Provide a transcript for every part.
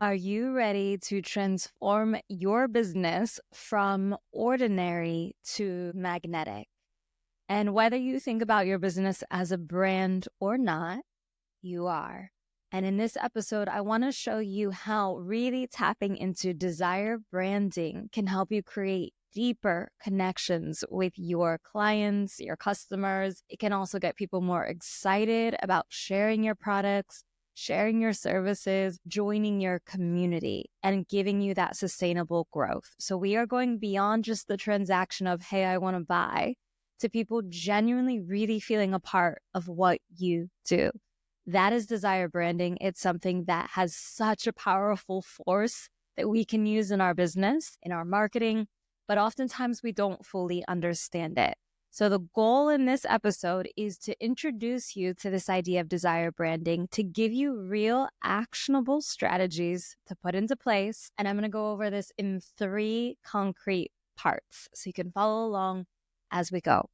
Are you ready to transform your business from ordinary to magnetic? And whether you think about your business as a brand or not, you are. And in this episode, I want to show you how really tapping into desire branding can help you create deeper connections with your clients, your customers. It can also get people more excited about sharing your products, sharing your services, joining your community, and giving you that sustainable growth. So we are going beyond just the transaction of, hey, I want to buy, to people genuinely really feeling a part of what you do. That is desire branding. It's something that has such a powerful force that we can use in our business, in our marketing, but oftentimes we don't fully understand it. So the goal in this episode is to introduce you to this idea of desire branding, to give you real actionable strategies to put into place. And I'm going to go over this in 3 concrete parts so you can follow along as we go.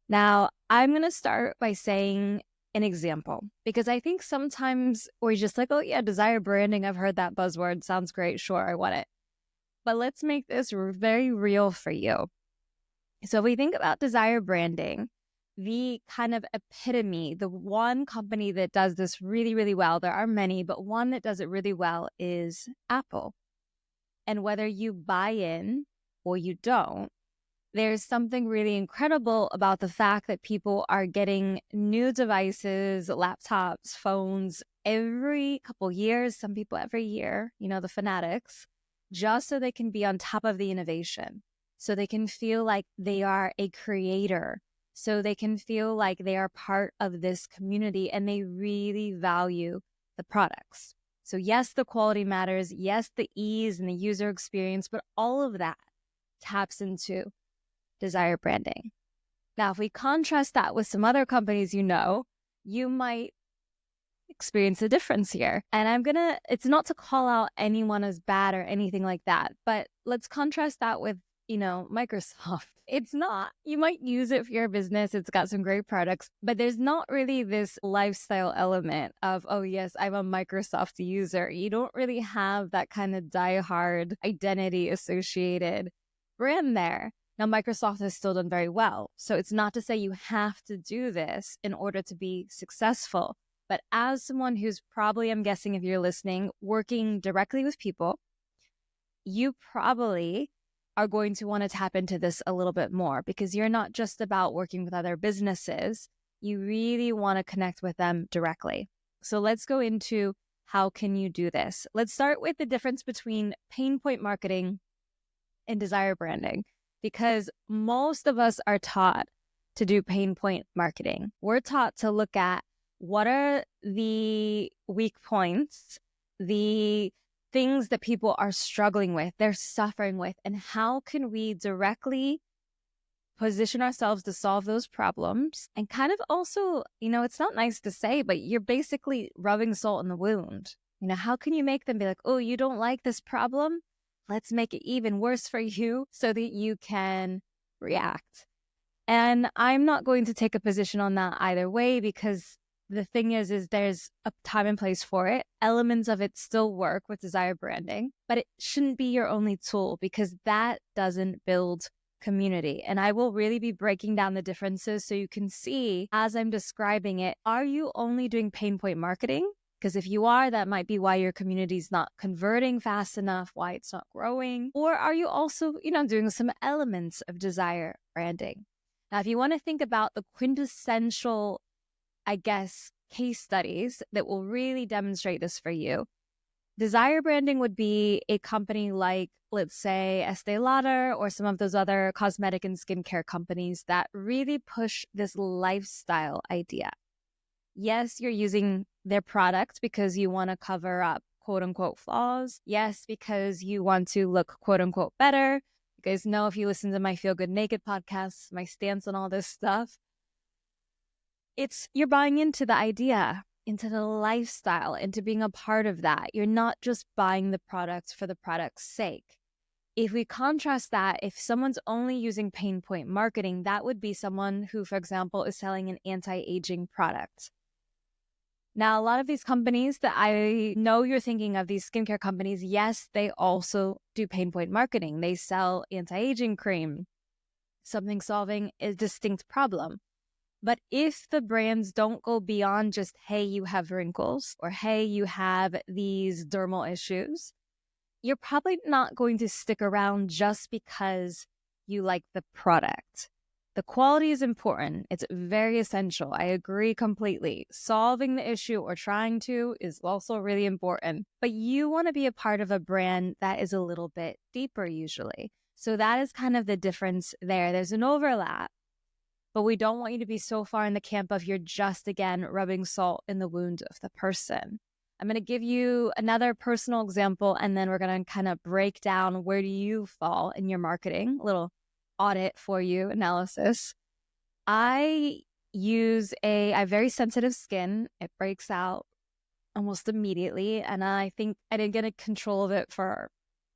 Now, I'm going to start by saying an example, because I think sometimes we're just like, oh yeah, desire branding. I've heard that buzzword. Sounds great. Sure, I want it. But let's make this very real for you. So if we think about desire branding, the kind of epitome, the one company that does this really, really well, there are many, but one that does it really well is Apple. And whether you buy in or you don't, there's something really incredible about the fact that people are getting new devices, laptops, phones every couple years, some people every year, the fanatics, just so they can be on top of the innovation, so they can feel like they are a creator, so they can feel like they are part of this community and they really value the products. So yes, the quality matters. Yes, the ease and the user experience, but all of that taps into desire branding. Now, if we contrast that with some other companies, you might experience a difference here. And it's not to call out anyone as bad or anything like that, but let's contrast that with, Microsoft. It's not, you might use it for your business. It's got some great products, but there's not really this lifestyle element of, oh yes, I'm a Microsoft user. You don't really have that kind of diehard identity associated brand there. Now, Microsoft has still done very well. So it's not to say you have to do this in order to be successful. But as someone who's probably, I'm guessing if you're listening, working directly with people, you probably are going to want to tap into this a little bit more, because you're not just about working with other businesses. You really want to connect with them directly. So let's go into how can you do this. Let's start with the difference between pain point marketing and desire branding, because most of us are taught to do pain point marketing. We're taught to look at what are the weak points, the things that people are struggling with, they're suffering with, and how can we directly position ourselves to solve those problems. And kind of also, it's not nice to say, but you're basically rubbing salt in the wound. How can you make them be like, oh, you don't like this problem? Let's make it even worse for you so that you can react. And I'm not going to take a position on that either way, because the thing is there's a time and place for it. Elements of it still work with desire branding, but it shouldn't be your only tool, because that doesn't build community. And I will really be breaking down the differences so you can see as I'm describing it, are you only doing pain point marketing? Because if you are, that might be why your community is not converting fast enough, why it's not growing. Or are you also, doing some elements of desire branding? Now, if you want to think about the quintessential, case studies that will really demonstrate this for you, desire branding would be a company like, let's say, Estee Lauder or some of those other cosmetic and skincare companies that really push this lifestyle idea. Yes, you're using their product because you want to cover up quote unquote flaws. Yes, because you want to look quote unquote better. You guys know, if you listen to my Feel Good Naked podcast, my stance on all this stuff, you're buying into the idea, into the lifestyle, into being a part of that. You're not just buying the product for the product's sake. If we contrast that, if someone's only using pain point marketing, that would be someone who, for example, is selling an anti-aging product. Now, a lot of these companies that I know you're thinking of, these skincare companies, yes, they also do pain point marketing. They sell anti-aging cream, something solving a distinct problem. But if the brands don't go beyond just, hey, you have wrinkles, or hey, you have these dermal issues, you're probably not going to stick around just because you like the product. The quality is important. It's very essential. I agree completely. Solving the issue or trying to is also really important. But you want to be a part of a brand that is a little bit deeper usually. So that is kind of the difference there. There's an overlap, but we don't want you to be so far in the camp of you're just, again, rubbing salt in the wound of the person. I'm going to give you another personal example, and then we're going to kind of break down where do you fall in your marketing, a little audit for you analysis. I have very sensitive skin. It breaks out almost immediately. And I think I didn't get a control of it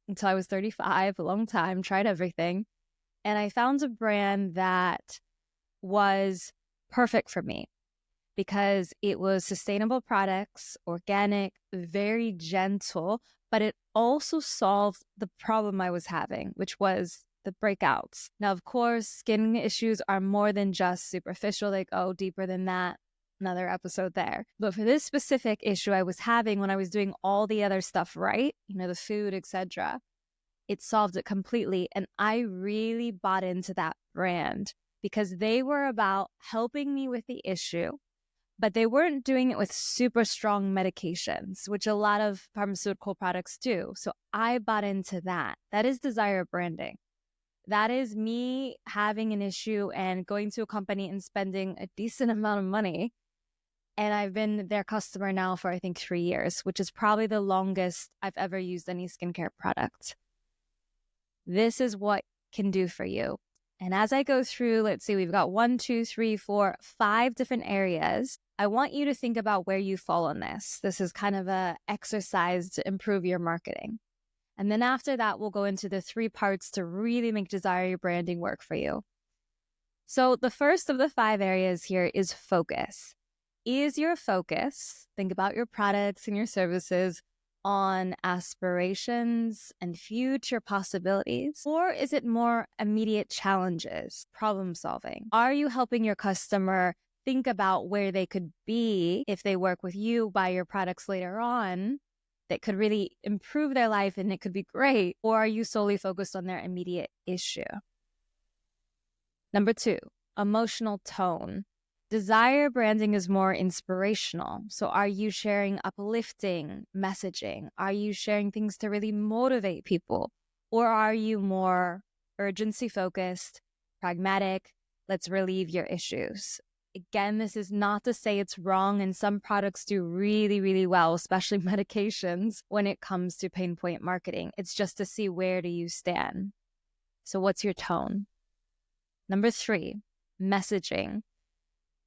until I was 35, a long time, tried everything. And I found a brand that was perfect for me because it was sustainable products, organic, very gentle, but it also solved the problem I was having, which was the breakouts. Now, of course, skin issues are more than just superficial. They go deeper than that. Another episode there. But for this specific issue I was having when I was doing all the other stuff right, the food, etc., it solved it completely. And I really bought into that brand because they were about helping me with the issue, but they weren't doing it with super strong medications, which a lot of pharmaceutical products do. So I bought into that. That is desire branding. That is me having an issue and going to a company and spending a decent amount of money. And I've been their customer now for, I think, 3 years, which is probably the longest I've ever used any skincare product. This is what can do for you. And as I go through, let's see, we've got 1, 2, 3, 4, 5 different areas. I want you to think about where you fall on this. This is kind of an exercise to improve your marketing. And then after that, we'll go into the 3 parts to really make desire branding work for you. So the first of the 5 areas here is focus. Is your focus, think about your products and your services, on aspirations and future possibilities? Or is it more immediate challenges, problem solving? Are you helping your customer think about where they could be if they work with you, buy your products later on, that could really improve their life and it could be great? Or are you solely focused on their immediate issue? Number 2, emotional tone. Desire branding is more inspirational. So are you sharing uplifting messaging? Are you sharing things to really motivate people? Or are you more urgency focused, pragmatic, let's relieve your issues? Again, this is not to say it's wrong, and some products do really, really well, especially medications, when it comes to pain point marketing. It's just to see where do you stand. So what's your tone? Number 3, messaging.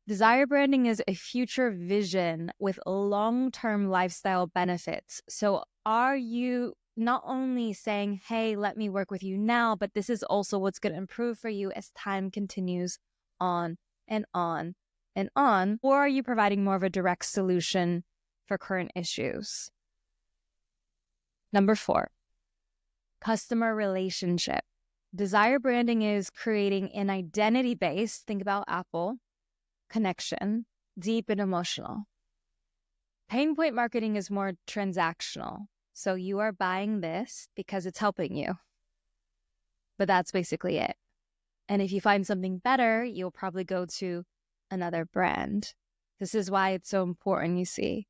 Desire branding is a future vision with long-term lifestyle benefits. So are you not only saying, hey, let me work with you now, but this is also what's going to improve for you as time continues on and on and on? Or are you providing more of a direct solution for current issues? Number 4, customer relationship. Desire branding is creating an identity-based, think about Apple, connection, deep and emotional. Pain point marketing is more transactional. So you are buying this because it's helping you. But that's basically it. And if you find something better, you'll probably go to another brand. This is why it's so important, you see.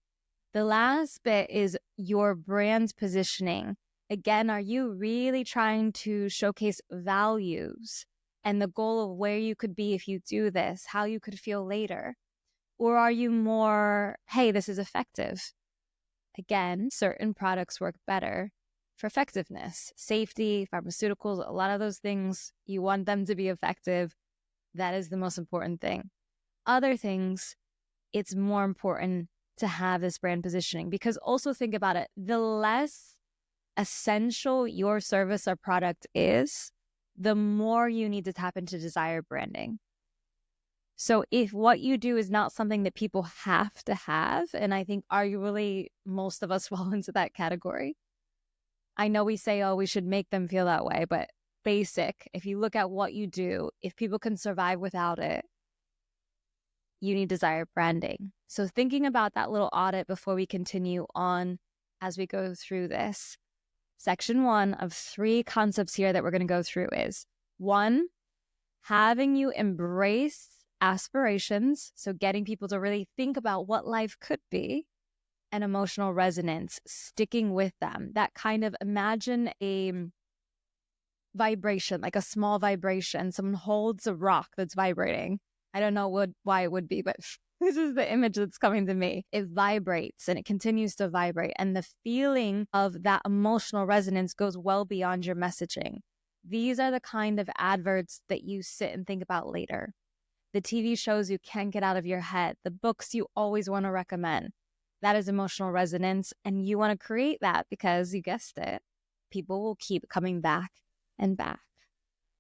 The last bit is your brand's positioning. Again, are you really trying to showcase values and the goal of where you could be if you do this, how you could feel later? Or are you more, hey, this is effective? Again, certain products work better for effectiveness, safety, pharmaceuticals, a lot of those things, you want them to be effective. That is the most important thing. Other things, it's more important to have this brand positioning, because also think about it, the less essential your service or product is, the more you need to tap into desire branding. So if what you do is not something that people have to have, and I think arguably most of us fall into that category. I know we say, oh, we should make them feel that way, but basic, if you look at what you do, if people can survive without it, you need desired branding. So thinking about that little audit before we continue on as we go through this, section 1 of 3 concepts here that we're going to go through is 1, having you embrace aspirations. So getting people to really think about what life could be, and emotional resonance, sticking with them. That kind of, imagine a vibration, like a small vibration. Someone holds a rock that's vibrating. I don't know why it would be, but this is the image that's coming to me. It vibrates and it continues to vibrate. And the feeling of that emotional resonance goes well beyond your messaging. These are the kind of adverts that you sit and think about later. The TV shows you can't get out of your head. The books you always want to recommend. That is emotional resonance. And you want to create that because, you guessed it, people will keep coming back and back.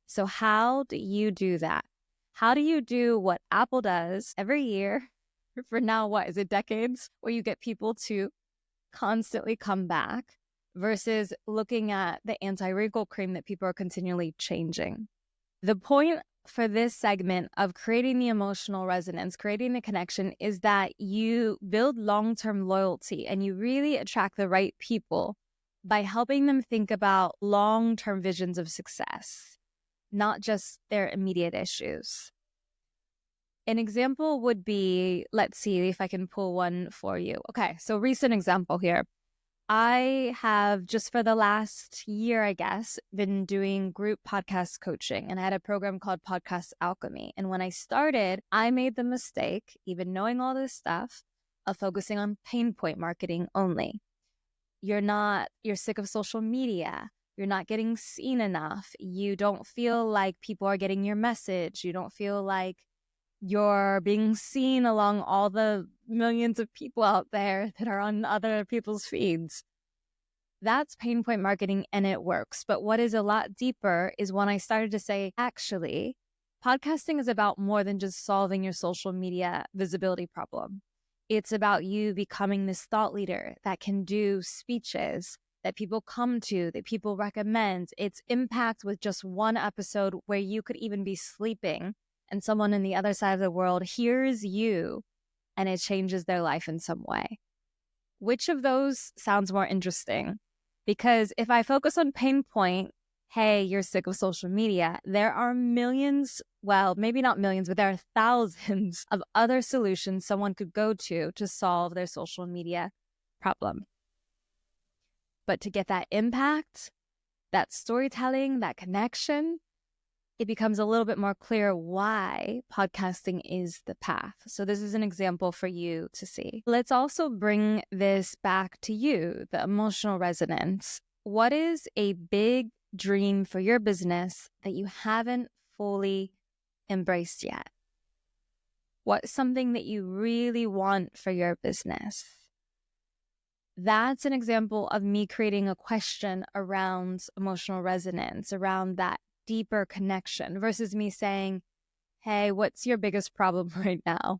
So how do you do that? How do you do what Apple does every year for now, what is it, decades, where you get people to constantly come back versus looking at the anti-wrinkle cream that people are continually changing? The point for this segment of creating the emotional resonance, creating the connection, is that you build long-term loyalty and you really attract the right people by helping them think about long-term visions of success, not just their immediate issues. An example would be, let's see if I can pull one for you. Okay, so recent example here. I have just for the last year, I guess, been doing group podcast coaching, and I had a program called Podcast Alchemy. And when I started, I made the mistake, even knowing all this stuff, of focusing on pain point marketing only. You're sick of social media. You're not getting seen enough. You don't feel like people are getting your message. You don't feel like you're being seen along all the millions of people out there that are on other people's feeds. That's pain point marketing and it works. But what is a lot deeper is when I started to say, actually, podcasting is about more than just solving your social media visibility problem. It's about you becoming this thought leader that can do speeches that people come to, that people recommend. It's impact with just one episode where you could even be sleeping and someone on the other side of the world hears you and it changes their life in some way. Which of those sounds more interesting? Because if I focus on pain point, hey, you're sick of social media, there are millions, well, maybe not millions, but there are thousands of other solutions someone could go to solve their social media problem. But to get that impact, that storytelling, that connection, it becomes a little bit more clear why podcasting is the path. So this is an example for you to see. Let's also bring this back to you, the emotional resonance. What is a big dream for your business that you haven't fully embraced yet? What's something that you really want for your business? That's an example of me creating a question around emotional resonance, around that deeper connection versus me saying, hey, what's your biggest problem right now?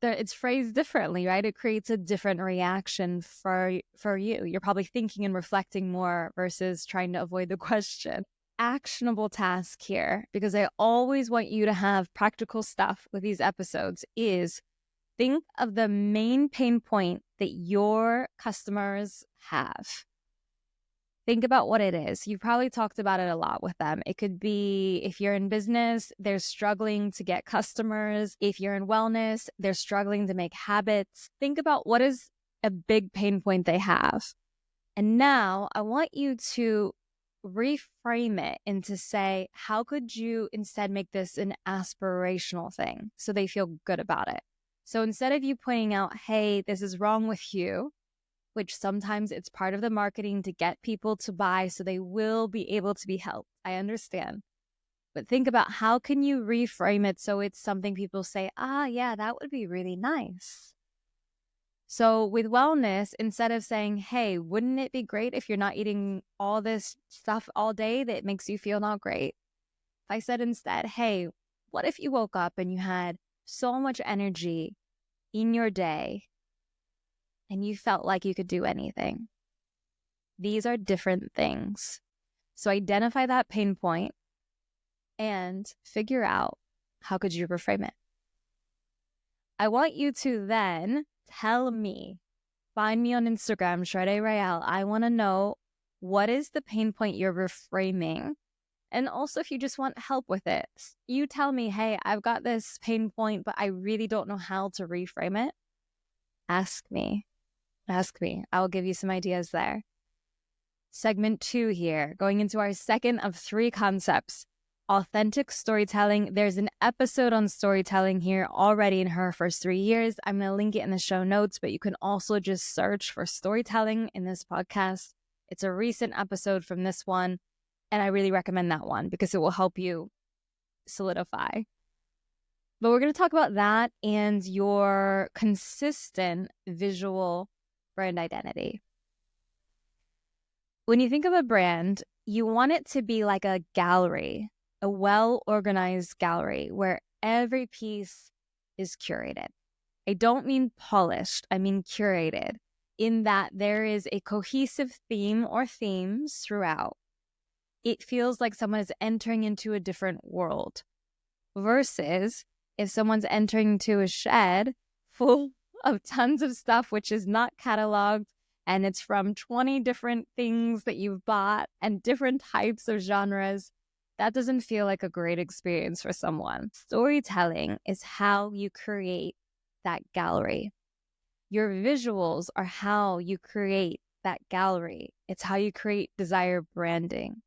It's phrased differently, right? It creates a different reaction for you. You're probably thinking and reflecting more versus trying to avoid the question. Actionable task here, because I always want you to have practical stuff with these episodes, is think of the main pain point that your customers have. Think about what it is. You've probably talked about it a lot with them. It could be if you're in business, they're struggling to get customers. If you're in wellness, they're struggling to make habits. Think about what is a big pain point they have. And now I want you to reframe it and to say, how could you instead make this an aspirational thing so they feel good about it? So instead of you pointing out, hey, this is wrong with you, which sometimes it's part of the marketing to get people to buy so they will be able to be helped. I understand. But think about how can you reframe it so it's something people say, yeah, that would be really nice. So with wellness, instead of saying, hey, wouldn't it be great if you're not eating all this stuff all day that makes you feel not great? If I said instead, hey, what if you woke up and you had so much energy in your day and you felt like you could do anything. These are different things. So identify that pain point and figure out how could you reframe it. I want you to then tell me, find me on Instagram, Sade Rael. I want to know what is the pain point you're reframing. And also, if you just want help with it, you tell me, hey, I've got this pain point, but I really don't know how to reframe it. Ask me. I will give you some ideas there. Segment 2 here, going into our second of 3 concepts, authentic storytelling. There's an episode on storytelling here already in her first 3 years. I'm going to link it in the show notes, but you can also just search for storytelling in this podcast. It's a recent episode from this one, and I really recommend that one because it will help you solidify. But we're going to talk about that and your consistent visual brand identity. When you think of a brand, you want it to be like a gallery, a well-organized gallery where every piece is curated. I don't mean polished, I mean curated, in that there is a cohesive theme or themes throughout. It feels like someone is entering into a different world versus if someone's entering into a shed full of tons of stuff which is not cataloged, and it's from 20 different things that you've bought and different types of genres, that doesn't feel like a great experience for someone. Storytelling is how you create that gallery. Your visuals are how you create that gallery. It's how you create desired branding.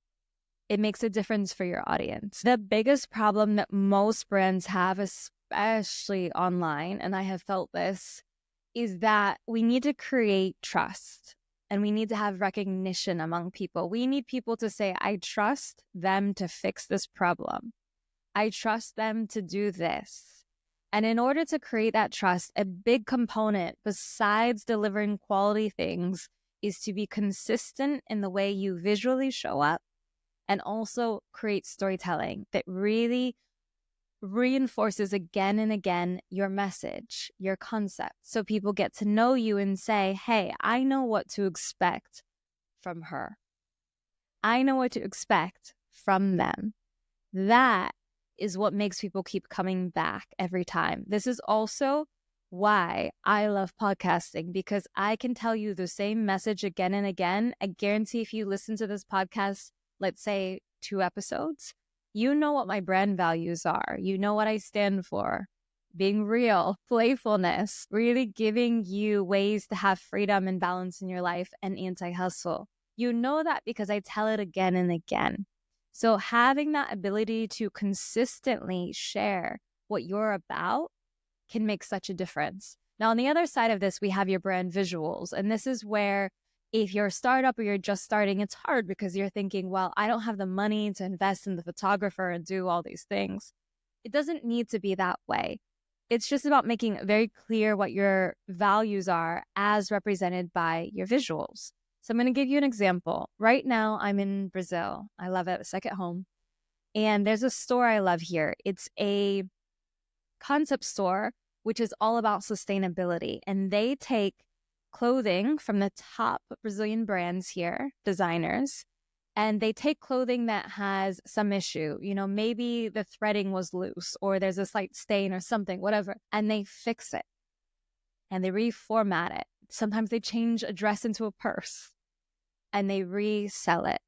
It makes a difference for your audience. The biggest problem that most brands have, especially online, and I have felt this, is that we need to create trust and we need to have recognition among people. We need people to say, I trust them to fix this problem. I trust them to do this. And in order to create that trust, a big component besides delivering quality things is to be consistent in the way you visually show up and also create storytelling that really reinforces again and again your message, your concept. So people get to know you and say, hey, I know what to expect from her. I know what to expect from them. That is what makes people keep coming back every time. This is also why I love podcasting, because I can tell you the same message again and again. I guarantee if you listen to this podcast, let's say 2 episodes, you know what my brand values are. You know what I stand for. Being real, playfulness, really giving you ways to have freedom and balance in your life, and anti-hustle. You know that because I tell it again and again. So having that ability to consistently share what you're about can make such a difference. Now, on the other side of this, we have your brand visuals. And this is where if you're a startup or you're just starting, it's hard because you're thinking, well, I don't have the money to invest in the photographer and do all these things. It doesn't need to be that way. It's just about making very clear what your values are as represented by your visuals. So I'm going to give you an example. Right now, I'm in Brazil. I love it. It's like at home. And there's a store I love here. It's a concept store, which is all about sustainability. And they take clothing from the top Brazilian brands here, designers, and they take clothing that has some issue. You know, maybe the threading was loose or there's a slight stain or something, whatever, and they fix it and they reformat it. Sometimes they change a dress into a purse and they resell it.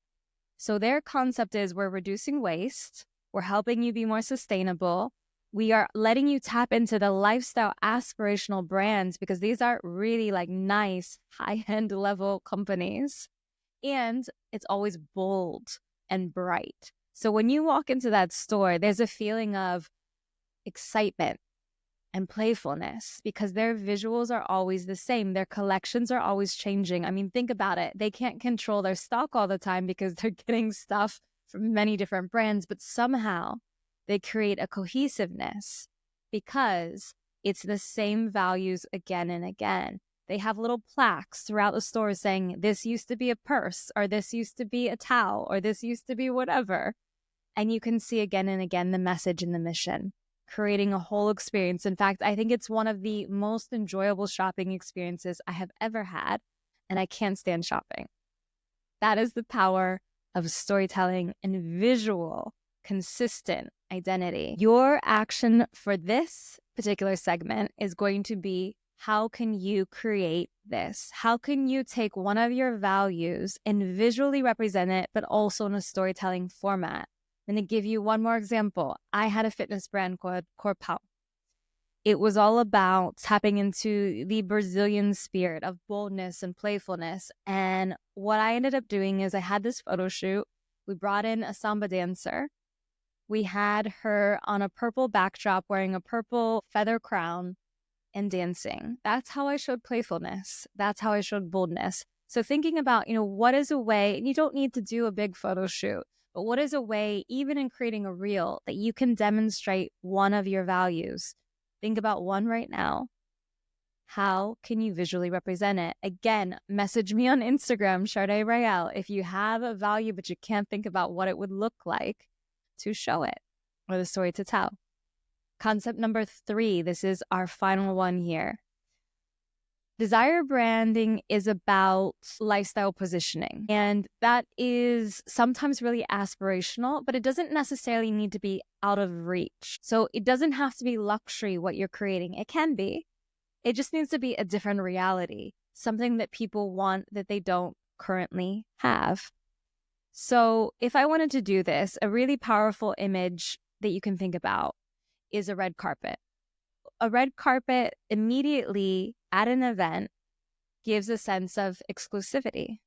So their concept is we're reducing waste, we're helping you be more sustainable, we are letting you tap into the lifestyle aspirational brands because these are really like nice high-end level companies. And it's always bold and bright. So when you walk into that store, there's a feeling of excitement and playfulness because their visuals are always the same. Their collections are always changing. I mean, think about it. They can't control their stock all the time because they're getting stuff from many different brands, but somehow they create a cohesiveness because it's the same values again and again. They have little plaques throughout the store saying, this used to be a purse, or this used to be a towel, or this used to be whatever. And you can see again and again the message and the mission. creating a whole experience. In fact, I think it's one of the most enjoyable shopping experiences I have ever had, and I can't stand shopping. That is the power of storytelling and visual, consistent identity. Your action for this particular segment is going to be, how can you create this? How can you take one of your values and visually represent it, but also in a storytelling format? I'm going to give you one more example. I had a fitness brand called Corpal. It was all about tapping into the Brazilian spirit of boldness and playfulness. And what I ended up doing is I had this photo shoot. We brought in a samba dancer. We had her on a purple backdrop wearing a purple feather crown and dancing. That's how I showed playfulness. That's how I showed boldness. So thinking about, what is a way, and you don't need to do a big photo shoot, but what is a way, even in creating a reel, that you can demonstrate one of your values? Think about one right now. How can you visually represent it? Again, message me on Instagram, Sade Royale, if you have a value, but you can't think about what it would look like to show it or the story to tell. Concept number 3, this is our final one here. Desire branding is about lifestyle positioning, and that is sometimes really aspirational, but it doesn't necessarily need to be out of reach. So it doesn't have to be luxury what you're creating. It can be. It just needs to be a different reality, something that people want that they don't currently have. So if I wanted to do this, a really powerful image that you can think about is a red carpet. A red carpet immediately at an event gives a sense of exclusivity,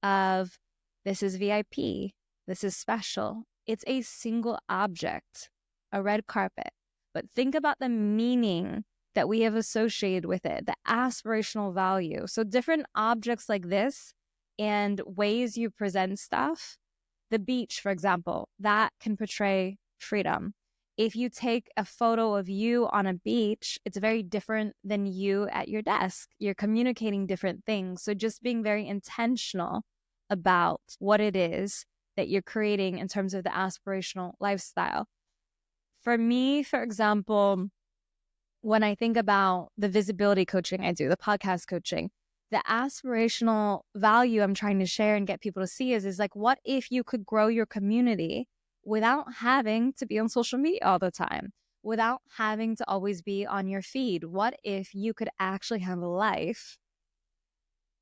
of this is VIP, this is special. It's a single object, a red carpet. But think about the meaning that we have associated with it, the aspirational value. So different objects like this and ways you present stuff, the beach, for example, that can portray freedom. If you take a photo of you on a beach, it's very different than you at your desk. You're communicating different things. So just being very intentional about what it is that you're creating in terms of the aspirational lifestyle. For me, for example, when I think about the visibility coaching I do, the podcast coaching, the aspirational value I'm trying to share and get people to see is like, what if you could grow your community without having to be on social media all the time, without having to always be on your feed? What if you could actually have a life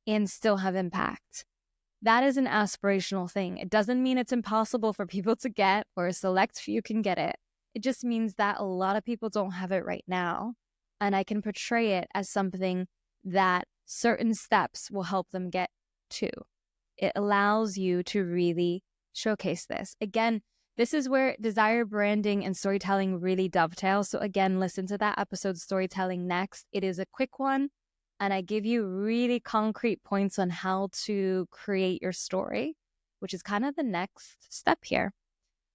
and still have impact? That is an aspirational thing. It doesn't mean it's impossible for people to get, or a select few can get it. It just means that a lot of people don't have it right now. And I can portray it as something that certain steps will help them get to. It allows you to really showcase this. Again, this is where desire branding and storytelling really dovetail. So again, listen to that episode, Storytelling, next. It is a quick one, and I give you really concrete points on how to create your story, which is kind of the next step here.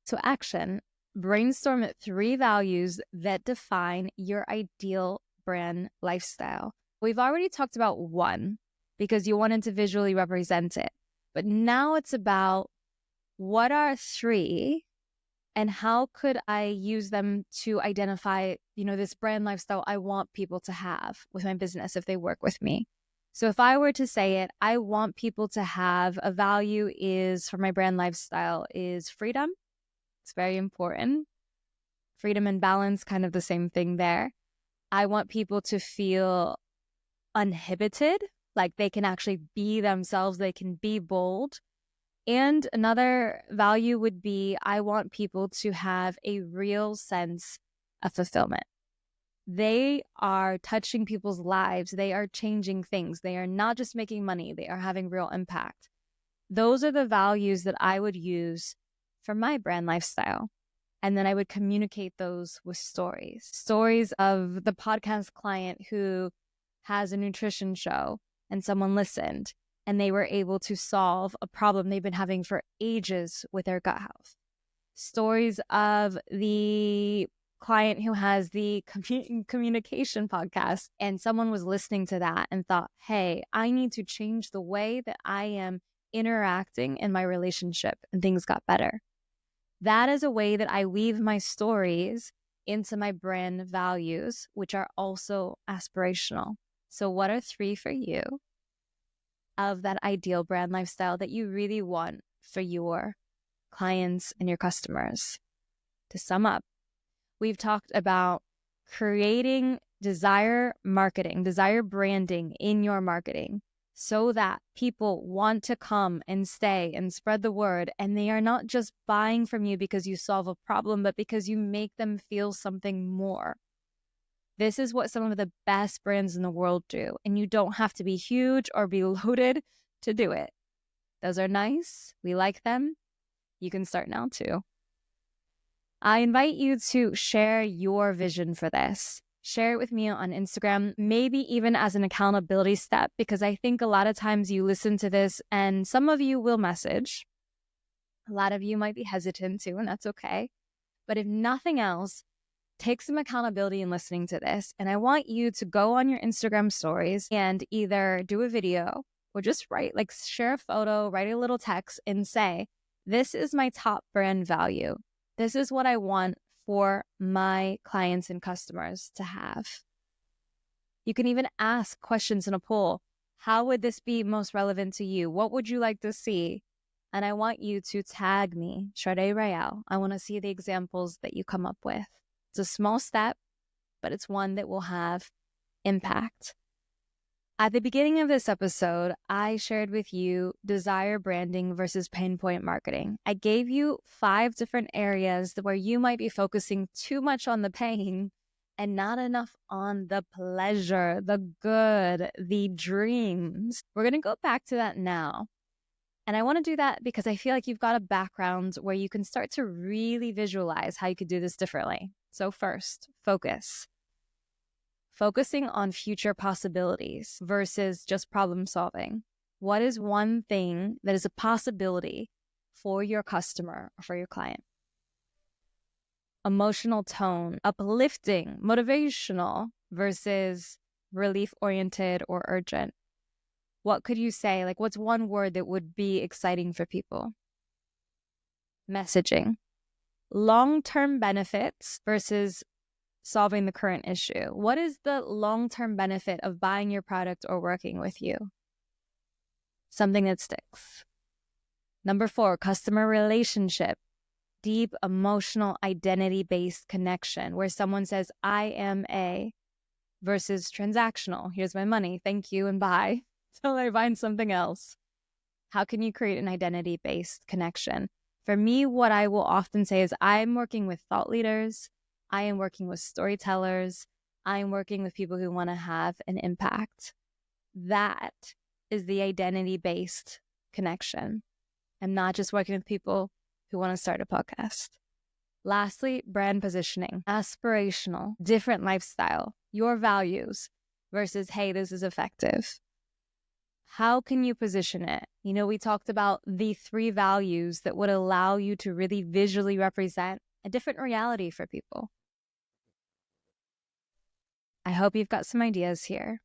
So action, brainstorm 3 values that define your ideal brand lifestyle. We've already talked about 1 because you wanted to visually represent it, but now it's about what are 3 and how could I use them to identify, this brand lifestyle I want people to have with my business if they work with me. So if I were to say it, I want people to have a value is, for my brand lifestyle, is freedom. It's very important. Freedom and balance, kind of the same thing there. I want people to feel uninhibited, like they can actually be themselves, they can be bold. And another value would be, I want people to have a real sense of fulfillment. They are touching people's lives. They are changing things. They are not just making money. They are having real impact. Those are the values that I would use for my brand lifestyle. And then I would communicate those with stories. Stories of the podcast client who has a nutrition show and someone listened and they were able to solve a problem they've been having for ages with their gut health. Stories of the client who has the communication podcast and someone was listening to that and thought, hey, I need to change the way that I am interacting in my relationship, and things got better. That is a way that I weave my stories into my brand values, which are also aspirational. So what are 3 for you of that ideal brand lifestyle that you really want for your clients and your customers? To sum up, we've talked about creating desire marketing, desire branding in your marketing so that people want to come and stay and spread the word. And they are not just buying from you because you solve a problem, but because you make them feel something more. This is what some of the best brands in the world do. And you don't have to be huge or be loaded to do it. Those are nice. We like them. You can start now too. I invite you to share your vision for this. Share it with me on Instagram, maybe even as an accountability step, because I think a lot of times you listen to this and some of you will message. A lot of you might be hesitant too, and that's okay. But if nothing else, take some accountability in listening to this. And I want you to go on your Instagram stories and either do a video or just write, like share a photo, write a little text and say, this is my top brand value. This is what I want for my clients and customers to have. You can even ask questions in a poll. How would this be most relevant to you? What would you like to see? And I want you to tag me, Sade Rael. I want to see the examples that you come up with. It's a small step, but it's one that will have impact. At the beginning of this episode, I shared with you desire branding versus pain point marketing. I gave you 5 different areas where you might be focusing too much on the pain and not enough on the pleasure, the good, the dreams. We're going to go back to that now. And I want to do that because I feel like you've got a background where you can start to really visualize how you could do this differently. So first, focus. Focusing on future possibilities versus just problem solving. What is one thing that is a possibility for your customer or for your client? Emotional tone, uplifting, motivational versus relief-oriented or urgent. What could you say? Like, what's one word that would be exciting for people? Messaging. Long-term benefits versus solving the current issue. What is the long-term benefit of buying your product or working with you? Something that sticks. Number 4, customer relationship. Deep emotional identity-based connection where someone says, I am a versus transactional. Here's my money. Thank you and bye. Till I find something else. How can you create an identity-based connection? For me, what I will often say is I'm working with thought leaders. I am working with storytellers. I am working with people who want to have an impact. That is the identity-based connection. I'm not just working with people who want to start a podcast. Lastly, brand positioning, aspirational, different lifestyle, your values versus, hey, this is effective. How can you position it? You know, we talked about the 3 values that would allow you to really visually represent a different reality for people. I hope you've got some ideas here,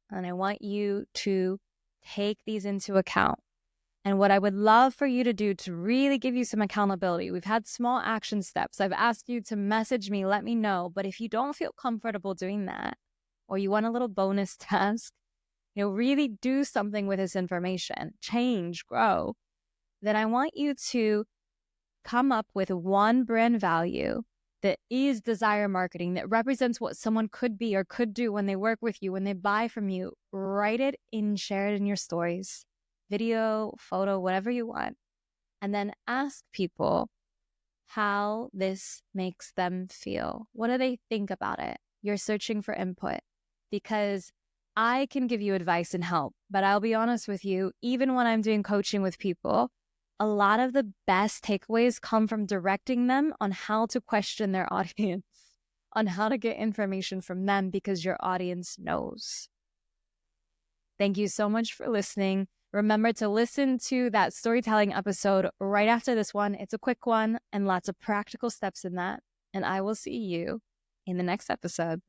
and I want you to take these into account. And what I would love for you to do to really give you some accountability, we've had small action steps. I've asked you to message me, let me know. But if you don't feel comfortable doing that, or you want a little bonus task, you know, really do something with this information, change, grow, then I want you to come up with one brand value that is desire marketing, that represents what someone could be or could do when they work with you, when they buy from you. Write it and share it in your stories, video, photo, whatever you want. And then ask people how this makes them feel. What do they think about it? You're searching for input because I can give you advice and help, but I'll be honest with you, even when I'm doing coaching with people, a lot of the best takeaways come from directing them on how to question their audience, on how to get information from them because your audience knows. Thank you so much for listening. Remember to listen to that storytelling episode right after this one. It's a quick one and lots of practical steps in that. And I will see you in the next episode.